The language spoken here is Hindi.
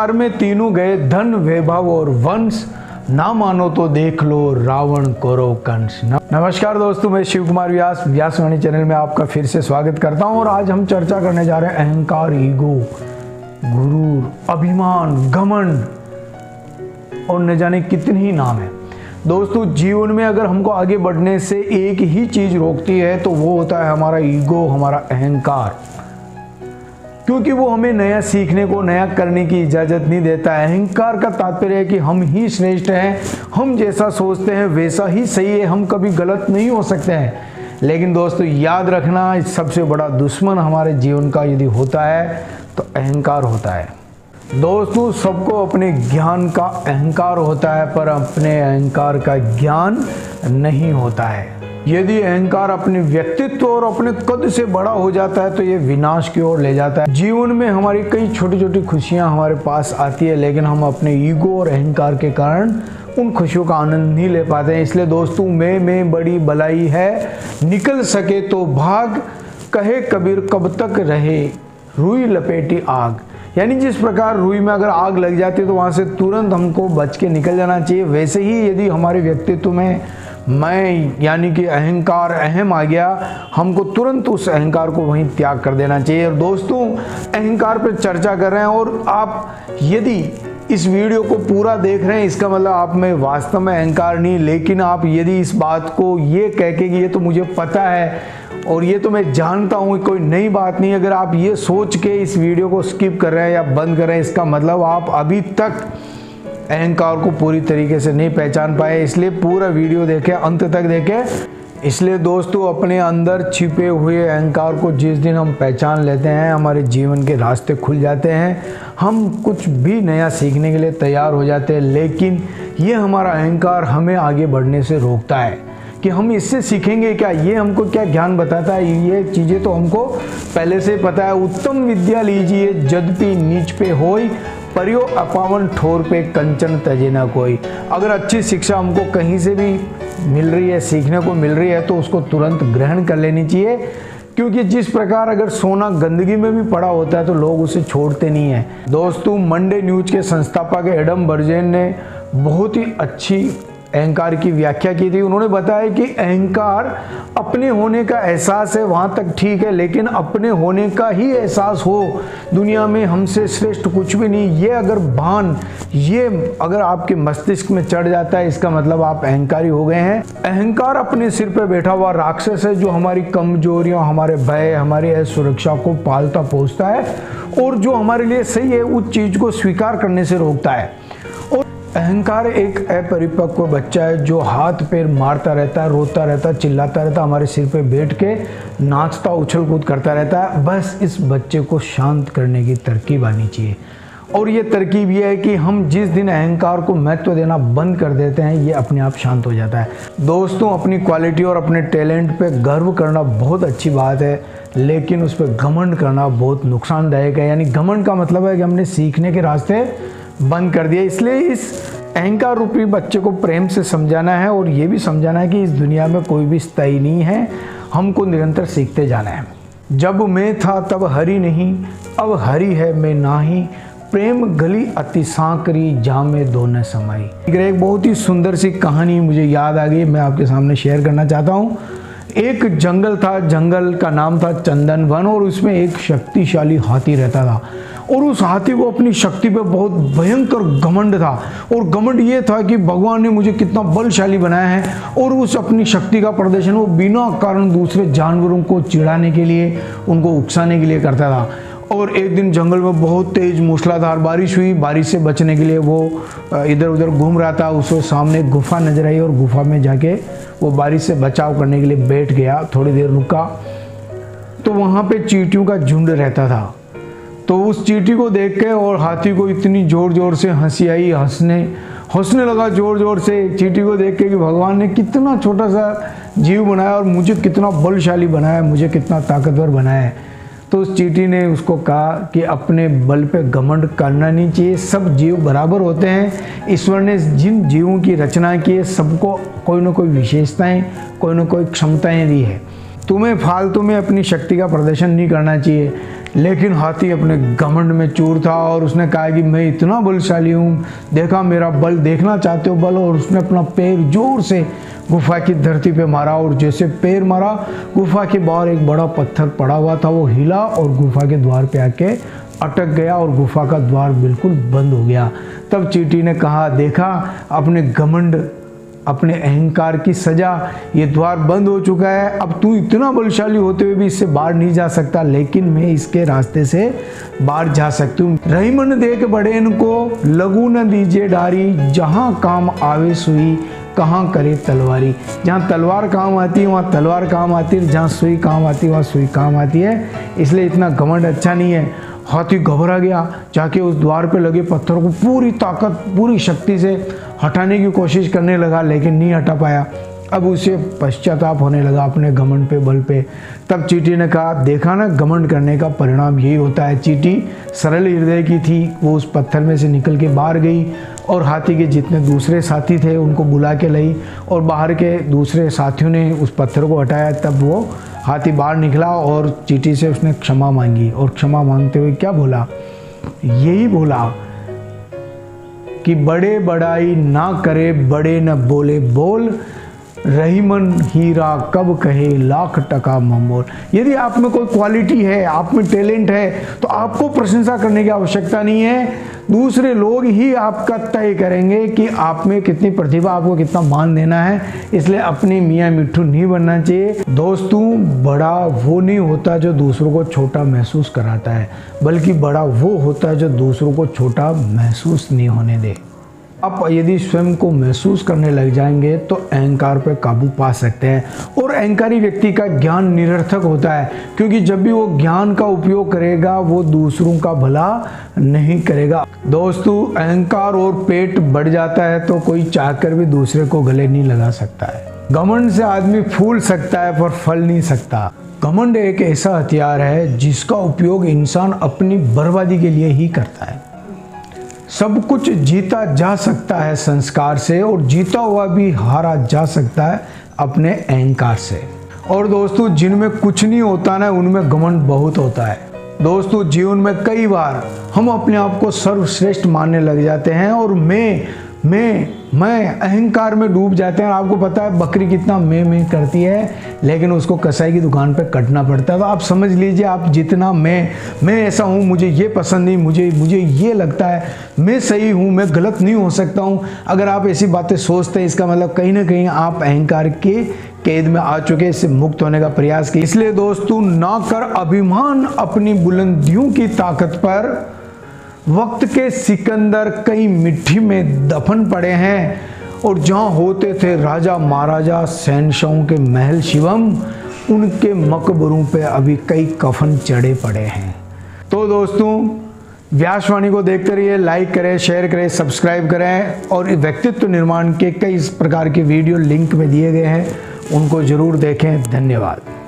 संसार में तीनों गए, धन वैभव और वंश, ना मानो तो देख लो रावण करो कंस। नमस्कार दोस्तों, मैं शिव कुमार व्यास व्यासवाणी चैनल में आपका फिर से स्वागत करता हूं और आज हम चर्चा करने जा रहे हैं अहंकार, ईगो, गुरूर, अभिमान, घमंड और न जाने कितने ही नाम है। दोस्तों, जीवन में अगर हमको आगे बढ़ने से एक ही चीज रोकती है तो वो होता है हमारा ईगो, हमारा अहंकार, क्योंकि वो हमें नया सीखने को, नया करने की इजाजत नहीं देता है। अहंकार का तात्पर्य है कि हम ही श्रेष्ठ हैं, हम जैसा सोचते हैं वैसा ही सही है, हम कभी गलत नहीं हो सकते हैं। लेकिन दोस्तों याद रखना, सबसे बड़ा दुश्मन हमारे जीवन का यदि होता है तो अहंकार होता है। दोस्तों, सबको अपने ज्ञान का अहंकार होता है पर अपने अहंकार का ज्ञान नहीं होता है। यदि अहंकार अपने व्यक्तित्व और अपने कद से बड़ा हो जाता है तो ये विनाश की ओर ले जाता है। जीवन में हमारी कई छोटी छोटी खुशियां हमारे पास आती है, लेकिन हम अपने ईगो और अहंकार के कारण उन खुशियों का आनंद नहीं ले पाते हैं। इसलिए दोस्तों, मैं बड़ी बलाई है, निकल सके तो भाग, कहे कबीर कब तक रहे रुई लपेटी आग। यानी जिस प्रकार रुई में अगर आग लग जाती है तो वहाँ से तुरंत हमको बच के निकल जाना चाहिए, वैसे ही यदि हमारे व्यक्तित्व में मैं यानी कि अहंकार, अहम आ गया, हमको तुरंत उस अहंकार को वहीं त्याग कर देना चाहिए। और दोस्तों, अहंकार पर चर्चा कर रहे हैं और आप यदि इस वीडियो को पूरा देख रहे हैं, इसका मतलब आप में वास्तव में अहंकार नहीं, लेकिन आप यदि इस बात को ये कह के कि ये तो मुझे पता है और ये तो मैं जानता हूँ, कोई नई बात नहीं, अगर आप ये सोच के इस वीडियो को स्किप कर रहे हैं या बंद कर रहे हैं, इसका मतलब आप अभी तक अहंकार को पूरी तरीके से नहीं पहचान पाए। इसलिए पूरा वीडियो देखें, अंत तक देखें। इसलिए दोस्तों, अपने अंदर छिपे हुए अहंकार को जिस दिन हम पहचान लेते हैं, हमारे जीवन के रास्ते खुल जाते हैं, हम कुछ भी नया सीखने के लिए तैयार हो जाते हैं। लेकिन ये हमारा अहंकार हमें आगे बढ़ने से रोकता है कि हम इससे सीखेंगे क्या, ये हमको क्या ज्ञान बताता है, ये चीज़ें तो हमको पहले से पता है। उत्तम विद्या लीजिए जद्यपि नीच पे होई, परियो अपावन ठोर पे कंचन तजे ना कोई। अगर अच्छी शिक्षा हमको कहीं से भी मिल रही है, सीखने को मिल रही है, तो उसको तुरंत ग्रहण कर लेनी चाहिए, क्योंकि जिस प्रकार अगर सोना गंदगी में भी पड़ा होता है तो लोग उसे छोड़ते नहीं है। दोस्तों, मंडे न्यूज के संस्थापक एडम बर्जेन ने बहुत ही अच्छी अहंकार की व्याख्या की थी। उन्होंने बताया कि अहंकार अपने होने का एहसास है, वहाँ तक ठीक है, लेकिन अपने होने का ही एहसास हो, दुनिया में हमसे श्रेष्ठ कुछ भी नहीं, ये अगर भान, ये अगर आपके मस्तिष्क में चढ़ जाता है, इसका मतलब आप अहंकारी हो गए हैं। अहंकार अपने सिर पे बैठा हुआ राक्षस है जो हमारी कमजोरियों, हमारे भय, हमारी असुरक्षा को पालता पोसता है और जो हमारे लिए सही है उस चीज को स्वीकार करने से रोकता है। अहंकार एक अपरिपक्व बच्चा है जो हाथ पैर मारता रहता है, रोता रहता है, चिल्लाता रहता है, हमारे सिर पे बैठ के नाचता, उछल कूद करता रहता है। बस इस बच्चे को शांत करने की तरकीब आनी चाहिए, और ये तरकीब ये है कि हम जिस दिन अहंकार को महत्व देना बंद कर देते हैं, ये अपने आप शांत हो जाता है। दोस्तों, अपनी क्वालिटी और अपने टैलेंट पे गर्व करना बहुत अच्छी बात है, लेकिन उस पर घमंड करना बहुत नुकसानदायक है। यानी घमंड का मतलब है कि हमने सीखने के रास्ते बंद कर दिया। इसलिए इस अहंकार रूपी बच्चे को प्रेम से समझाना है और ये भी समझाना है कि इस दुनिया में कोई भी स्थायी नहीं है, हमको निरंतर सीखते जाना है। जब मैं था तब हरि नहीं, अब हरि है मैं नाही, प्रेम गली अति सांकरी जामे दोनों समाई। एक बहुत ही सुंदर सी कहानी मुझे याद आ गई, मैं आपके सामने शेयर करना चाहता हूँ। एक जंगल था, जंगल का नाम था चंदन वन, और उसमें एक शक्तिशाली हाथी रहता था और उस हाथी को अपनी शक्ति पे बहुत भयंकर घमंड था। और घमंड ये था कि भगवान ने मुझे कितना बलशाली बनाया है, और उस अपनी शक्ति का प्रदर्शन वो बिना कारण दूसरे जानवरों को चिढ़ाने के लिए, उनको उकसाने के लिए करता था। और एक दिन जंगल में बहुत तेज मूसलाधार बारिश हुई। बारिश से बचने के लिए वो इधर उधर घूम रहा था। उसको सामने गुफा नजर आई और गुफा में जाके वो बारिश से बचाव करने के लिए बैठ गया। थोड़ी देर रुका तो वहाँ पे चींटियों का झुंड रहता था। तो उस चींटी को देख के और हाथी को इतनी जोर जोर से हंसी आई, हंसने लगा जोर जोर से चींटी को देख के कि भगवान ने कितना छोटा सा जीव बनाया और मुझे कितना बलशाली बनाया, मुझे कितना ताकतवर बनाया है। तो उस चींटी ने उसको कहा कि अपने बल पे घमंड करना नहीं चाहिए, सब जीव बराबर होते हैं। ईश्वर ने जिन जीवों की रचना की है सबको कोई ना कोई विशेषताएं, कोई ना कोई क्षमताएं दी है। तुम्हें फालतू में अपनी शक्ति का प्रदर्शन नहीं करना चाहिए। लेकिन हाथी अपने घमंड में चूर था और उसने कहा कि मैं इतना बलशाली हूँ, देखा मेरा बल, देखना चाहते हो बल? और उसने अपना पैर जोर से गुफा की धरती पे मारा और जैसे पैर मारा, गुफा के बाहर एक बड़ा पत्थर पड़ा हुआ था, वो हिला और गुफा के द्वार पे आके अटक गया और गुफा का द्वार बिल्कुल बंद हो गया। तब चींटी ने कहा, देखा अपने घमंड, अपने अहंकार की सजा, ये द्वार बंद हो चुका है। अब तू इतना बलशाली होते हुए भी इससे बाहर नहीं जा सकता, लेकिन मैं इसके रास्ते से बाहर जा सकती हूँ। रही मन देख बड़े इनको, लगू न दीजिए डारी, जहाँ काम आवे सुई, कहाँ करे तलवारी। जहाँ तलवार काम आती है वहाँ तलवार काम आती है, जहाँ सुई काम आती है वहाँ सुई काम आती है। इसलिए इतना घमंड अच्छा नहीं है। हाथी घबरा गया, जाके उस द्वार पे लगे पत्थर को पूरी ताकत, पूरी शक्ति से हटाने की कोशिश करने लगा, लेकिन नहीं हटा पाया। अब उसे पश्चाताप होने लगा अपने घमंड पे, बल पे। तब चींटी ने कहा, देखा ना, घमंड करने का परिणाम यही होता है। चींटी सरल हृदय की थी, वो उस पत्थर में से निकल के बाहर गई और हाथी के जितने दूसरे साथी थे उनको बुला के लाई और बाहर के दूसरे साथियों ने उस पत्थर को हटाया। तब वो हाथी बाहर निकला और चींटी से उसने क्षमा मांगी और क्षमा मांगते हुए क्या बोला? यही बोला कि बड़े बड़ाई ना करे, बड़े न बोले बोल, रही मन हीरा कब कहे, लाख टका ममोल। यदि आप में कोई क्वालिटी है, आप में टैलेंट है, तो आपको प्रशंसा करने की आवश्यकता नहीं है। दूसरे लोग ही आपका तय करेंगे कि आप में कितनी प्रतिभा, आपको कितना मान देना है। इसलिए अपने मियाँ मिट्ठू नहीं बनना चाहिए। दोस्तों, बड़ा वो नहीं होता जो दूसरों को छोटा महसूस कराता है, बल्कि बड़ा वो होता है जो दूसरों को छोटा महसूस नहीं होने दे। आप यदि स्वयं को महसूस करने लग जाएंगे तो अहंकार पर काबू पा सकते हैं। और अहंकारी व्यक्ति का ज्ञान निरर्थक होता है, क्योंकि जब भी वो ज्ञान का उपयोग करेगा वो दूसरों का भला नहीं करेगा। दोस्तों, अहंकार और पेट बढ़ जाता है तो कोई चाहकर भी दूसरे को गले नहीं लगा सकता है। घमंड से आदमी फूल सकता है पर फल नहीं सकता। घमंड एक ऐसा हथियार है जिसका उपयोग इंसान अपनी बर्बादी के लिए ही करता है। सब कुछ जीता जा सकता है संस्कार से, और जीता हुआ भी हारा जा सकता है अपने अहंकार से। और दोस्तों, जिनमें कुछ नहीं होता ना, उनमें घमंड बहुत होता है। दोस्तों, जीवन में कई बार हम अपने आप को सर्वश्रेष्ठ मानने लग जाते हैं और मैं अहंकार में डूब जाते हैं। आपको पता है बकरी कितना मैं करती है, लेकिन उसको कसाई की दुकान पर कटना पड़ता है। तो आप समझ लीजिए, आप जितना मैं ऐसा हूँ, मुझे ये पसंद नहीं, मुझे ये लगता है, मैं सही हूँ, मैं गलत नहीं हो सकता हूँ। अगर आप ऐसी बातें सोचते हैं, इसका मतलब कहीं ना कहीं आप अहंकार के कैद में आ चुके, इससे मुक्त होने का प्रयास किया। इसलिए दोस्तों, ना कर अभिमान अपनी बुलंदियों की ताकत पर, वक्त के सिकंदर कई मिट्टी में दफन पड़े हैं, और जहाँ होते थे राजा महाराजा शहंशाहों के महल शिवम, उनके मकबरों पे अभी कई कफन चढ़े पड़े हैं। तो दोस्तों, व्यासवाणी को देखते रहिए, लाइक करें, शेयर करें, सब्सक्राइब करें, और व्यक्तित्व निर्माण के कई प्रकार के वीडियो लिंक में दिए गए हैं, उनको जरूर देखें। धन्यवाद।